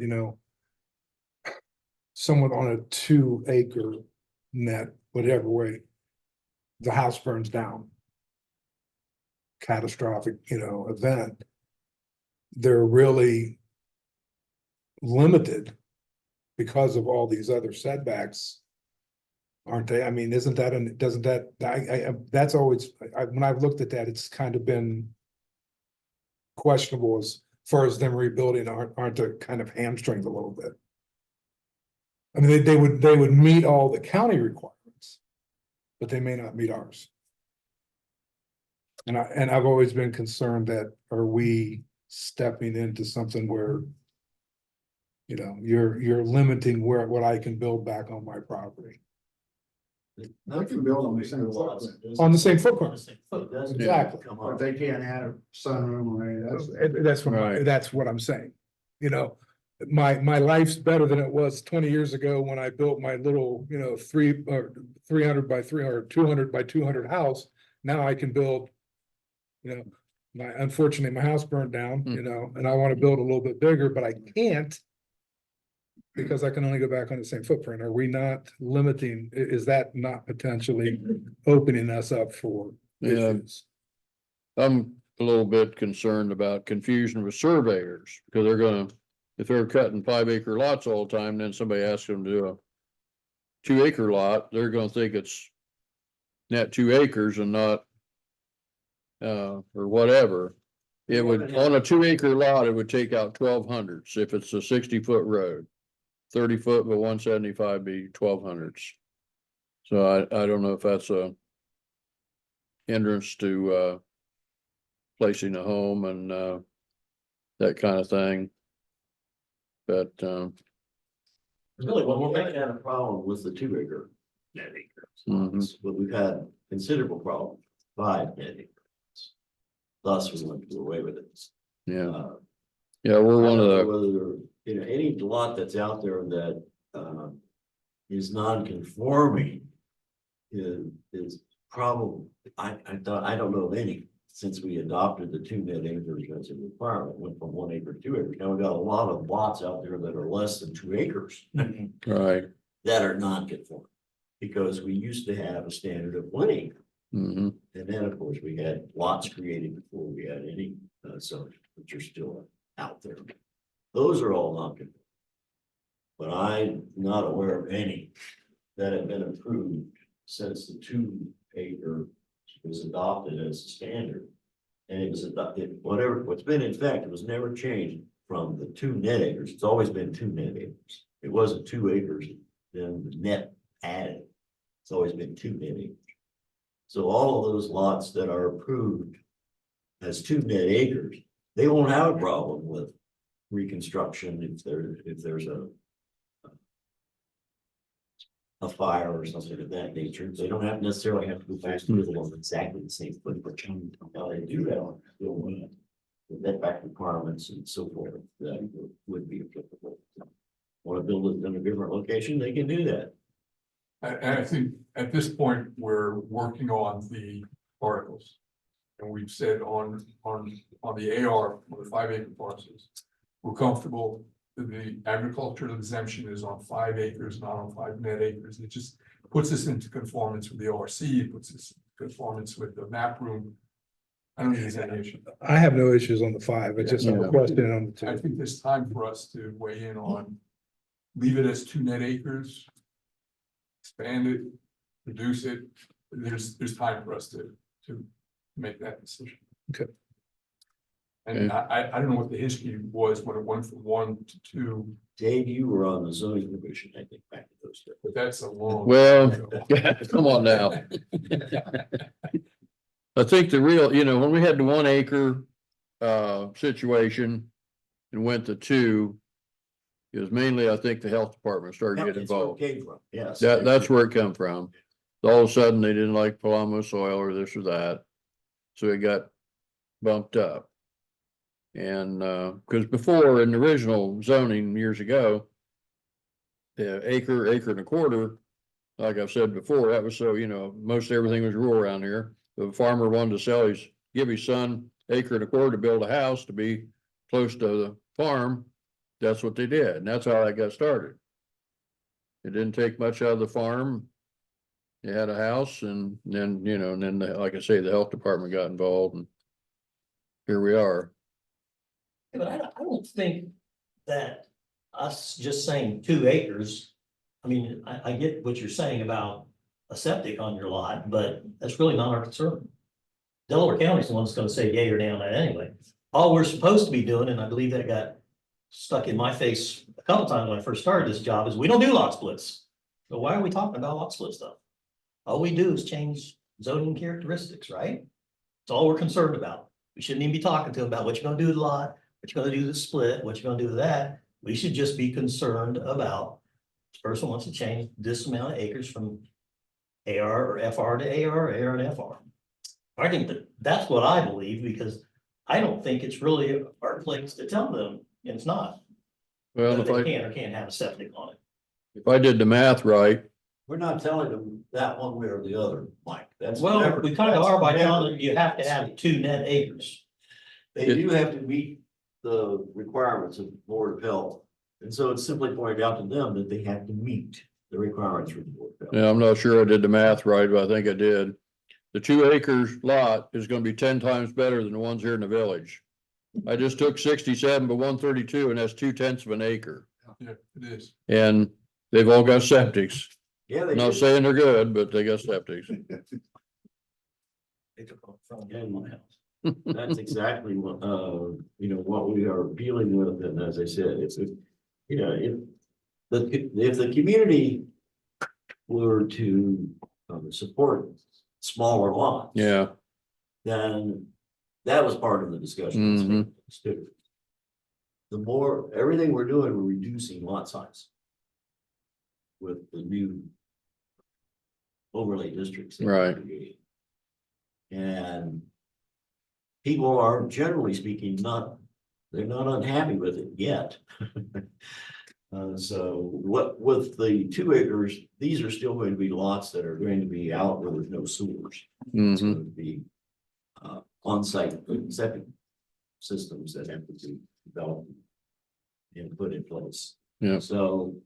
someone on a 2 acre net, whatever way, the house burns down. Catastrophic, event. They're really limited because of all these other setbacks, aren't they? I mean, doesn't that, that's always, when I've looked at that, it's kind of been questionable as far as them rebuilding, aren't they kind of hamstringed a little bit? I mean, they would meet all the county requirements, but they may not meet ours. And I've always been concerned that, are we stepping into something where, you're limiting what I can build back on my property. They can build on the same footprint. On the same footprint. It doesn't Exactly. come But up. they can't add a sunroom or anything. That's what I'm saying. My life's better than it was 20 years ago when I built my little, 300 by 300, 200 by 200 house. Now I can build, unfortunately, my house burned down, and I want to build a little bit bigger, but I can't. Because I can only go back on the same footprint. Are we not limiting, is that not potentially opening us up for issues? I'm a little bit concerned about confusion with surveyors, because if they're cutting 5 acre lots all the time, then somebody asks them to do a 2 acre lot, they're gonna think it's net 2 acres and not or whatever. It would, on a 2 acre lot, it would take out 1200s if it's a 60-foot road. 30 foot, but 175 be 1200s. So I don't know if that's a hindrance to placing a home and that kind of thing. But Really, well, we're making that a problem with the 2 acre net acre lots, but we've had considerable problem, 5 net acre lots. Thus, we went away with it. yeah, we're one of the. Whether, any lot that's out there that is non-conforming is probably, I don't know of any, since we adopted the 2 net acres as a requirement, went from 1 acre to 2 acres. Now we've got a lot of lots out there that are less than 2 acres. Right. That are non-conforming. because we used to have a standard of 1 acre. Mhm. And then, of course, we had lots created before we had any, zoning, which are still out there. Those are all non-conforming. But I'm not aware of any that have been approved since the 2 acre was adopted as a standard. And it was adopted, whatever, what's been in fact, it was never changed from the 2 net acres. It's always been 2 net acres. It wasn't 2 acres, then the net added. It's always been 2 net acres. So all of those lots that are approved as 2 net acres, they won't have a problem with reconstruction if there's a fire or something of that nature. They don't have necessarily have to go back to the one exactly the same footprint. Now they do that on the setback requirements and so forth, that would be applicable. Want to build it in a different location, they can do that. And I think at this point, we're working on the articles. And we've said on the AR, on the 5 acre parcels, we're comfortable that the agricultural exemption is on 5 acres, not on 5 net acres. It just puts us into conformance with the ORC, it puts us in conformance with the map room. I don't think there's any issue. I have no issues on the 5, I just have a Yeah. question on the I 2. think there's time for us to weigh in on, leave it as 2 net acres. Expand it, reduce it, there's time for us to make that decision. Okay. And I don't know what the history was when it went from 1 to 2, Dave, you were on the zoning commission, I think, back in those days. but that's a long. Well, time ago. yeah, come on now. I think the real, when we had the 1 acre situation and went to 2, it was mainly, I think, the health department started getting That's where it involved. came from, yes. That's where it come from. All of a sudden, they didn't like Palamo soil or this or that. So it got bumped up. And because before in the original zoning years ago, the acre and a quarter, like I've said before, that was so, most everything was rural around here. The farmer wanted to give his son acre and a quarter to build a house to be close to the farm. That's what they did, and that's how I got started. It didn't take much out of the farm. They had a house, and then, like I say, the health department got involved, and here we are. Yeah, but I don't think that us just saying 2 acres. I mean, I get what you're saying about a septic on your lot, but that's really not our concern. Delaware County's the one that's gonna say yay or nay on that anyway. All we're supposed to be doing, and I believe that got stuck in my face a couple times when I first started this job, is we don't do lot splits. So why are we talking about lot split stuff? All we do is change zoning characteristics, right? That's all we're concerned about. We shouldn't even be talking to them about what you're gonna do to the lot, what you're gonna do to the split, what you're gonna do to that. We should just be concerned about this person wants to change this amount of acres from AR or FR to AR, AR to FR. I think that's what I believe, because I don't think it's really our place to tell them, and it's not. Well, That if they I, can or can't have a septic on it. if I did the math right, We're not telling them that one way or the other, Mike. That's Well, never- we kind of that's are by never- telling them you have to have 2 net acres. They do have to meet the requirements of the Board of Health. And so it's simply pointed out to them that they have to meet the requirements for the Board of Health. I'm not sure I did the math right, but I think I did. The 2 acres lot is gonna be 10 times better than the ones here in the village. I just took 67 by 132, and that's 2/10 of an acre. Yeah, it is. And they've all got septics. Yeah, they Not do. saying they're good, but they got septics. They took off from my house. That's exactly what, what we are dealing with. And as I said, if the community were to support smaller lots. Yeah, Then that was part of the discussion. too. The more, everything we're doing, we're reducing lot size. With the new overlay districts. that we're Right. creating. And people are generally speaking they're not unhappy with it yet. So what, with the 2 acres, these are still going to be lots that are going to be out where there's no sewers. It's mhm, going to be on-site septic systems that have to be developed and put in place. Yeah. So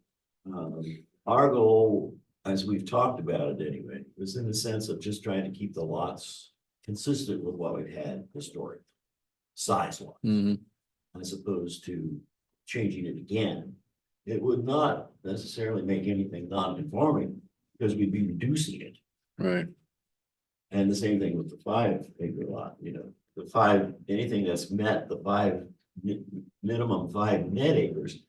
our goal as we've talked about it anyway, was in the sense of just trying to keep the lots consistent with what we've had historically, size-wise. Mhm. As opposed to changing it again. It would not necessarily make anything non-conforming because we'd be reducing it. Right, And the same thing with the 5 acre lot, the 5, anything that's met the 5 minimum 5 net acres.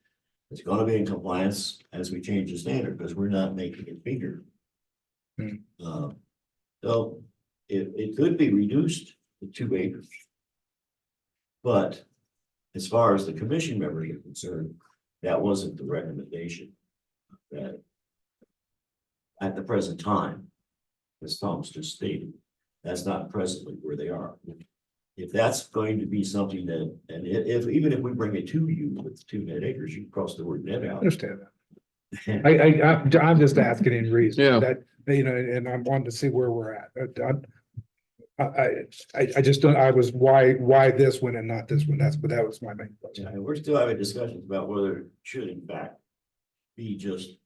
It's gonna be in compliance as we change the standard because we're not making it bigger. Hmm. So it could be reduced to 2 acres. But as far as the commission members are concerned, that wasn't the recommendation. That at the present time, as Tom's just stated, that's not presently where they are. If that's going to be something that, and even if we bring it to you with 2 net acres, you cross the word net I out. understand that. I'm just asking in reason. Yeah. That, and I'm wanting to see where we're at. I just don't, I was, why this one and not this one? But that was my main question. And we're still having discussions about whether it should in fact be just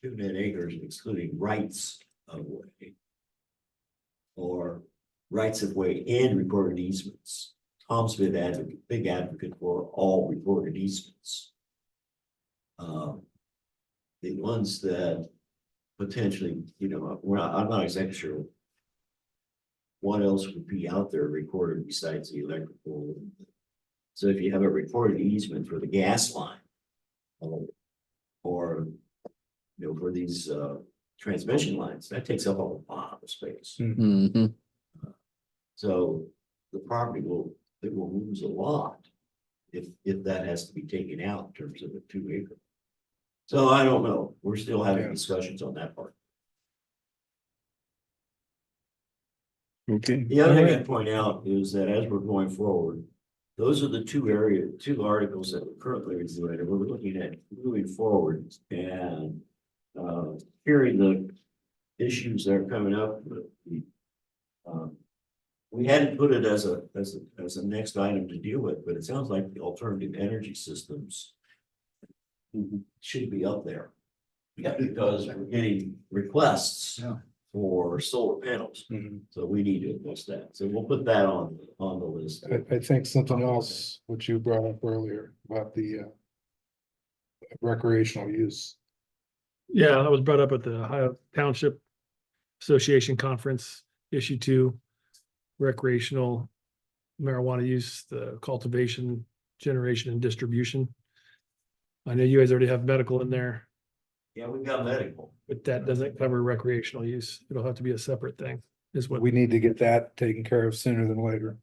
2 net acres excluding rights of way. Or rights of way and recorded easements. Tom's been big advocate for all recorded easements. The ones that potentially, I'm not exactly sure. What else would be out there recorded besides the electrical? So if you have a recorded easement for the gas line. Or, for these transmission lines, that takes up a lot of space. mhm, So the property will lose a lot. If that has to be taken out in terms of a 2 acre. So I don't know, we're still having Yeah. discussions on that part. okay. The other thing Alright. I'd point out is that as we're going forward, those are the 2 articles that we're currently reviewing, and we're looking at moving forward and hearing the issues that are coming up. We hadn't put it as a next item to deal with, but it sounds like the alternative energy systems should be up there. Yeah. Because we're getting requests Yeah. for solar panels, Mhm. so we need to address that. So we'll put that on the list. I think something else, which you brought up earlier about the recreational use. Yeah, that was brought up at the Ohio Township Association Conference, issue 2. Recreational marijuana use, the cultivation, generation and distribution. I know you guys already have medical in there, Yeah, we've got medical. but that doesn't cover recreational use. It'll have to be a separate thing, is what. We need to get that taken care of sooner than later.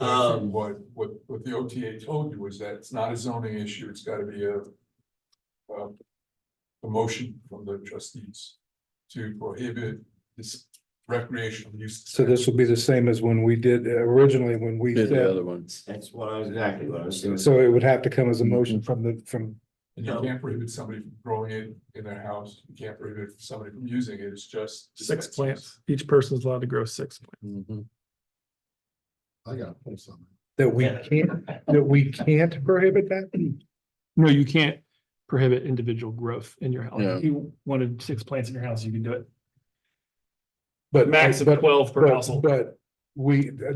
I think what the OTA told you was that it's not a zoning issue, it's gotta be a motion from the trustees to prohibit this recreational use. So this will be the same as when we did originally when we Did the said, other ones. That's exactly what I was saying. so it would have to come as a motion from And you can't prohibit somebody from growing it in their house, you can't prohibit somebody from using it, it's just. 6 plants. Each person's allowed to grow 6 plants. Mhm. I got something. that we can't prohibit that. No, you can't prohibit individual growth in your house. Yeah. If you wanted 6 plants in your house, you can do it. But Max of 12 per household. But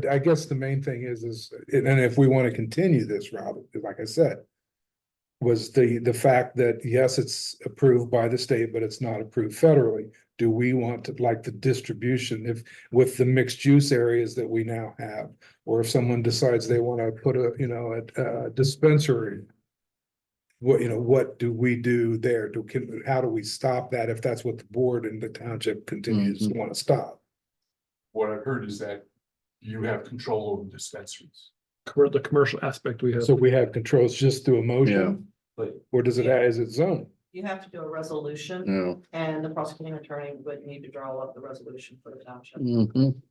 I guess the main thing is, and if we want to continue this, Rob, like I said. Was the fact that, yes, it's approved by the state, but it's not approved federally. Do we want to, like the distribution, with the mixed use areas that we now have? Or if someone decides they want to put a dispensary. What do we do there? How do we stop that if that's what the board and the township continues to want to stop? What I've heard is that you have control over dispensaries. The commercial aspect we have. So we have controls just through a motion? But Or does it, is it zone? You have to do a resolution Yeah. and the prosecuting attorney would need to draw up the resolution for the township. Mhm.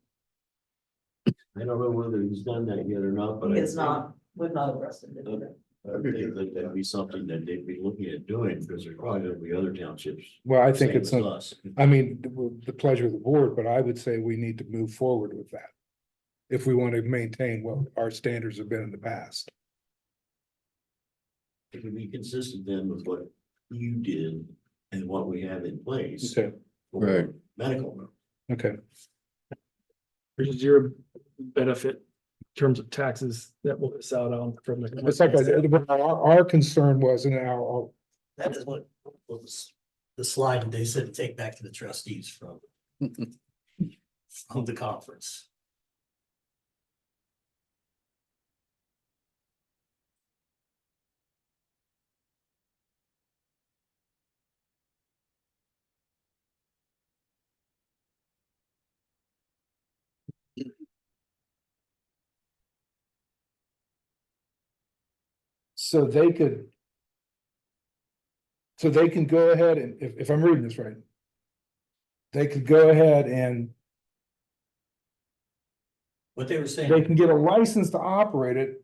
I don't know whether he's done that yet or not, but He is not, would not address it. I think that that'd be something that they'd be looking at doing, because there's probably gonna be other townships. Well, I think same it's, as us. I mean, the pleasure of the board, but I would say we need to move forward with that. If we want to maintain what our standards have been in the past. It would be consistent then with what you did and what we have in place. Okay, for Right. Medical. okay. There's zero benefit in terms of taxes that we'll miss out on from the. It's like, our concern was, and our, That is what was the slide they said to take back to the trustees from the conference. so they could. So they can go ahead and, if I'm reading this right. They could go ahead and What they were they saying, can get a license to operate it.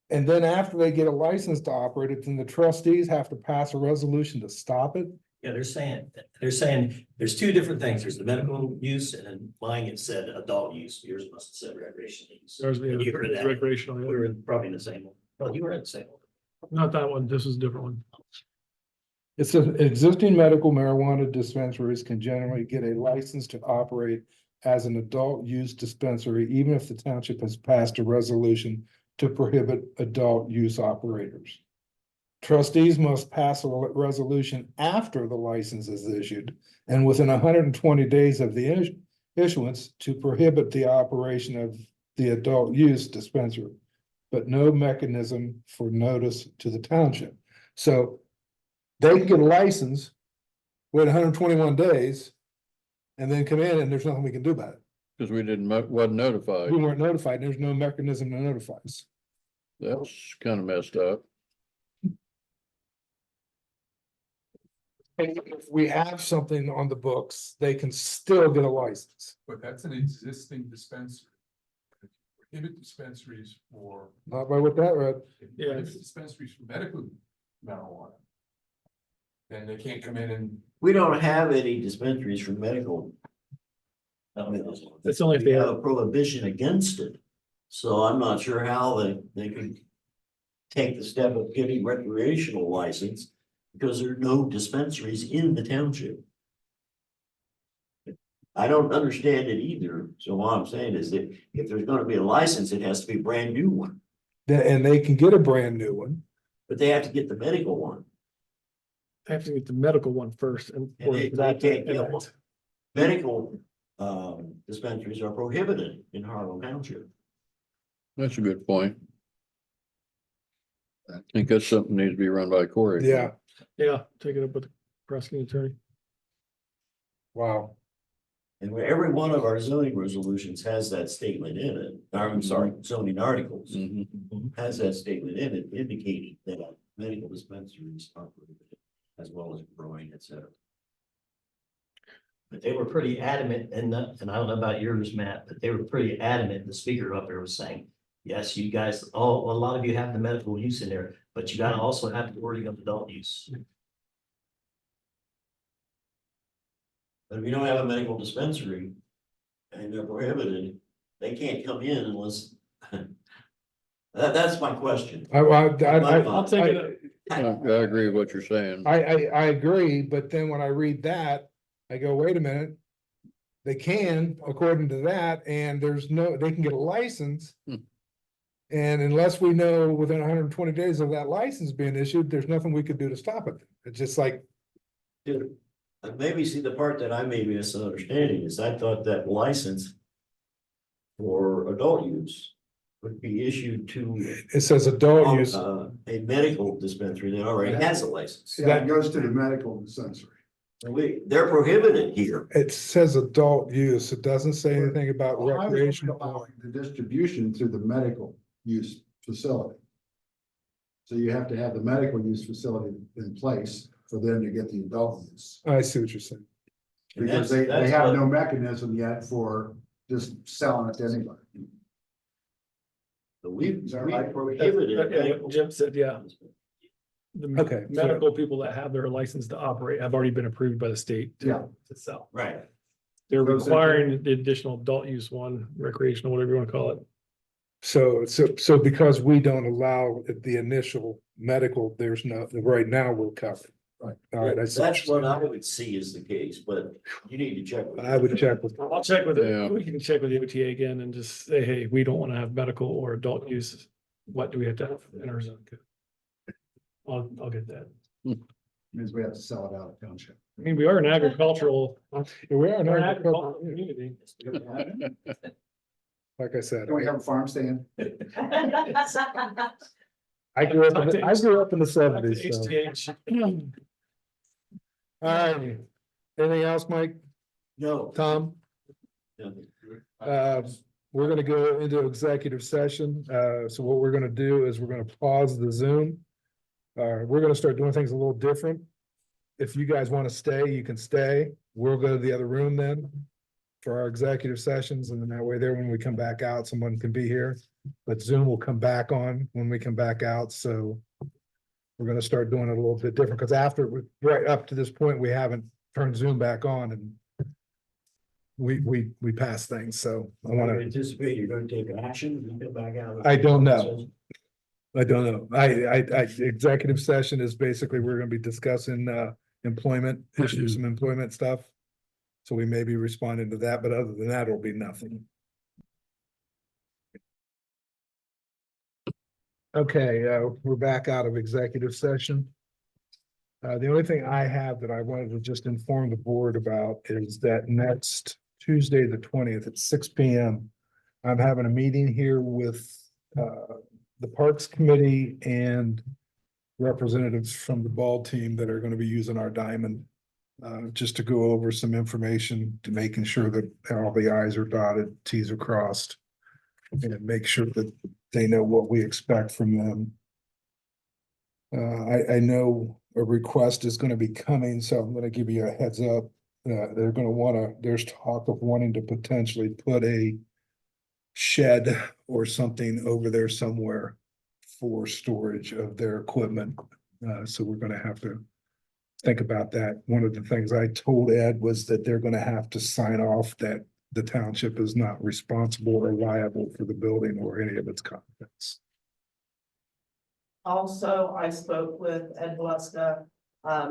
And then after they get a license to operate it, then the trustees have to pass a resolution to stop it. yeah, they're saying there's two different things. There's the medical use and then mine it said adult use. Yours must have said recreational use. There's You were in that. recreational, We were probably in the same one. Well, you were in the same one. not that one, this is a different one. It says existing medical marijuana dispensaries can generally get a license to operate as an adult use dispensary, even if the township has passed a resolution to prohibit adult use operators. Trustees must pass a resolution after the license is issued and within 120 days of the issuance to prohibit the operation of the adult use dispensary, but no mechanism for notice to the township. So they can get a license, wait 121 days, and then come in and there's nothing we can do about it. Cause we wasn't notified. We weren't notified, there's no mechanism to notify us. That's kind of messed up. And if we have something on the books, they can still get a license. But that's an existing dispensary. If you prohibit dispensaries for. Not by what that read. If you prohibit dispensaries for medical marijuana. Then they can't come in and. We don't have any dispensaries for medical. That's only if We they have have, a prohibition against it. So I'm not sure how they could take the step of getting recreational license because there are no dispensaries in the township. I don't understand it either. So what I'm saying is that if there's gonna be a license, it has to be a brand new one, And they can get a brand new one. but they have to get the medical one. I have to get the medical one first and. And they that can't to get enact. one. Medical dispensaries are prohibited in Harlem Township. That's a good point. I think that's something needs to be run by Corey. Yeah, Yeah, take it up with the prosecuting attorney. wow. And where every one of our zoning resolutions has that statement in it, or, I'm sorry, zoning articles, Mhm. has that statement in it indicating that medical dispensaries are prohibited, as well as growing, et cetera. But they were pretty adamant and I don't know about yours, Matt, but they were pretty adamant. The speaker up there was saying, yes, you guys, a lot of you have the medical use in there, but you gotta also have the wording of adult use. But if you don't have a medical dispensary and they're prohibited, they can't come in unless. That's my question. I'll take it up. I agree with what you're saying. I agree, but then when I read that, I go, wait a minute. They can, according to that, and there's no, they can get a license. Hmm. And unless we know within 120 days of that license being issued, there's nothing we could do to stop it. It's just like, Dude, maybe see the part that I may be misunderstanding is I thought that license for adult use would be issued to it says adult use. a medical dispensary that already has a license. Yeah, it goes to the medical dispensary. They're prohibited here. It says adult use. It doesn't say anything about Well, I was recreational. allowing the distribution through the medical use facility. So you have to have the medical use facility in place for them to get the adult use. I see what you're saying. And Because that's- they that's have what- no mechanism yet for just selling it to anybody. We've Is that right? prohibited. Yeah, medical- Jim said, yeah. The Okay, so- medical people that have their license to operate have already been approved by the state. Yeah. To sell. Right. They're Those are- requiring the additional adult use one, recreational, whatever you want to call it. So because we don't allow the initial medical, there's no, right now we're covered. All right, That's what I would see is the case, but you need to check. with- I would check with, I'll check with Yeah. it. We can check with the OTA again and just say, hey, we don't want to have medical or adult use. What do we have to have in our zone code? I'll get that. Means we have to sell it out of township. I mean, we are an agricultural, we are, we're an not- agricultural community. like I said, Can we have a farm stand? I grew up in the seventies, so. HTH. All right, anything else, Mike, No. Tom? We're gonna go into executive session, so what we're gonna do is we're gonna pause the Zoom. We're gonna start doing things a little different. If you guys wanna stay, you can stay, we'll go to the other room then for our executive sessions, and then that way there, when we come back out, someone can be here. But Zoom will come back on when we come back out, so we're gonna start doing it a little bit different, because after, right up to this point, we haven't turned Zoom back on, and we pass things, so I I wanna, anticipate you're gonna take action and get back out. I don't know. I don't know. Executive session is basically, we're gonna be discussing, employment, issues, some employment stuff. So we may be responding to that, but other than that, it'll be nothing. Okay, we're back out of executive session. The only thing I have that I wanted to just inform the board about is that next Tuesday, the 20th at 6 p.m. I'm having a meeting here with the Parks Committee and representatives from the ball team that are going to be using our diamond. Just to go over some information to making sure that all the i's are dotted, t's are crossed. And make sure that they know what we expect from them. I know a request is gonna be coming, so I'm gonna give you a heads up. They're gonna there's talk of wanting to potentially put a shed or something over there somewhere for storage of their equipment. So we're gonna have to think about that. One of the things I told Ed was that they're gonna have to sign off that the township is not responsible or liable for the building or any of its contents. Also, I spoke with Ed Gluska.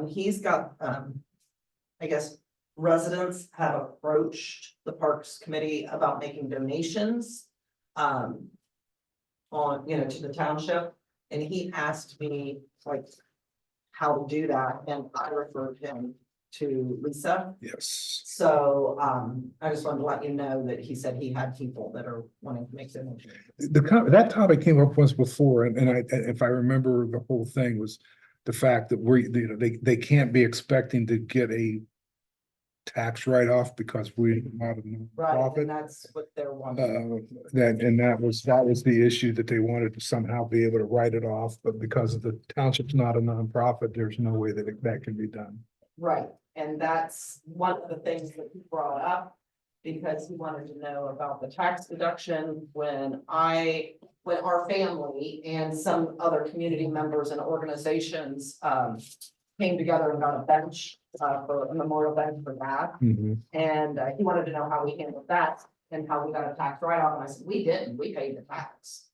He's got, I guess, residents have approached the Parks Committee about making donations. On, to the township, and he asked me like how to do that, and I referred him to Lisa. Yes. So, I just wanted to let you know that he said he had people that are wanting to make donations. That topic came up once before, and if I remember, the whole thing was the fact that they can't be expecting to get a tax write-off because we're not a Right, nonprofit. and that's what they're wanting. That was the issue, that they wanted to somehow be able to write it off, but because of the township's not a nonprofit, there's no way that that can be done. Right, and that's one of the things that he brought up, because he wanted to know about the tax deduction when our family and some other community members and organizations, came together and got a bench, for a memorial bench for that. And he wanted to know how we handled that and how we got a tax write-off, and I said, we didn't, we paid the tax.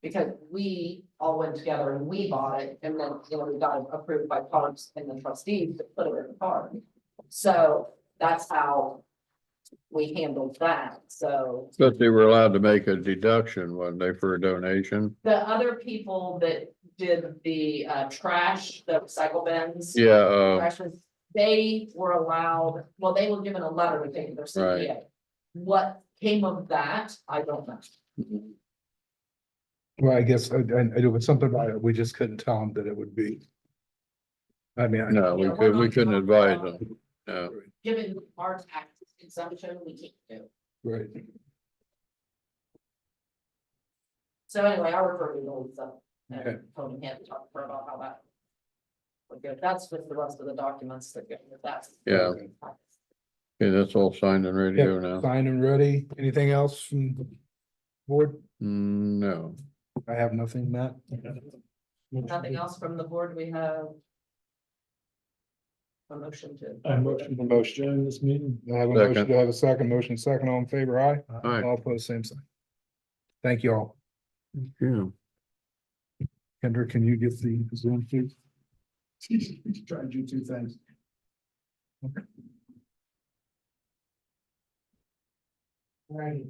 Because we all went together and we bought it, and then, we got it approved by Parks and the trustees to put it in the park. So that's how we handled that, so. But they were allowed to make a deduction, weren't they, for a donation? The other people that did the trash, the recycle bins. Yeah, trash bins, they were allowed, well, they were given a letter to take to their CPA. What came of that, I don't know. Well, I guess, it was something about it, we just couldn't tell them that it would be. I mean, no, Yeah, we're we not- couldn't advise them, no. Given our tax exemption, we can't do. right. So anyway, I refer to Lisa Okay. and Tony had to talk to her about how that. would go. That's with the rest of the documents that go with that. Yeah. Okay, that's all signed and ready to go Yeah, now. signed and ready. Anything else from the board? No, I have nothing, Matt. Nothing else from the board, we have. A motion to. Motion this meeting. I have a motion, Second. to have a second, all in favor, aye? Aye. All opposed, same sign. Thank you all. yeah. Kendra, can you get the Zoom, please? Try and do two things. Right.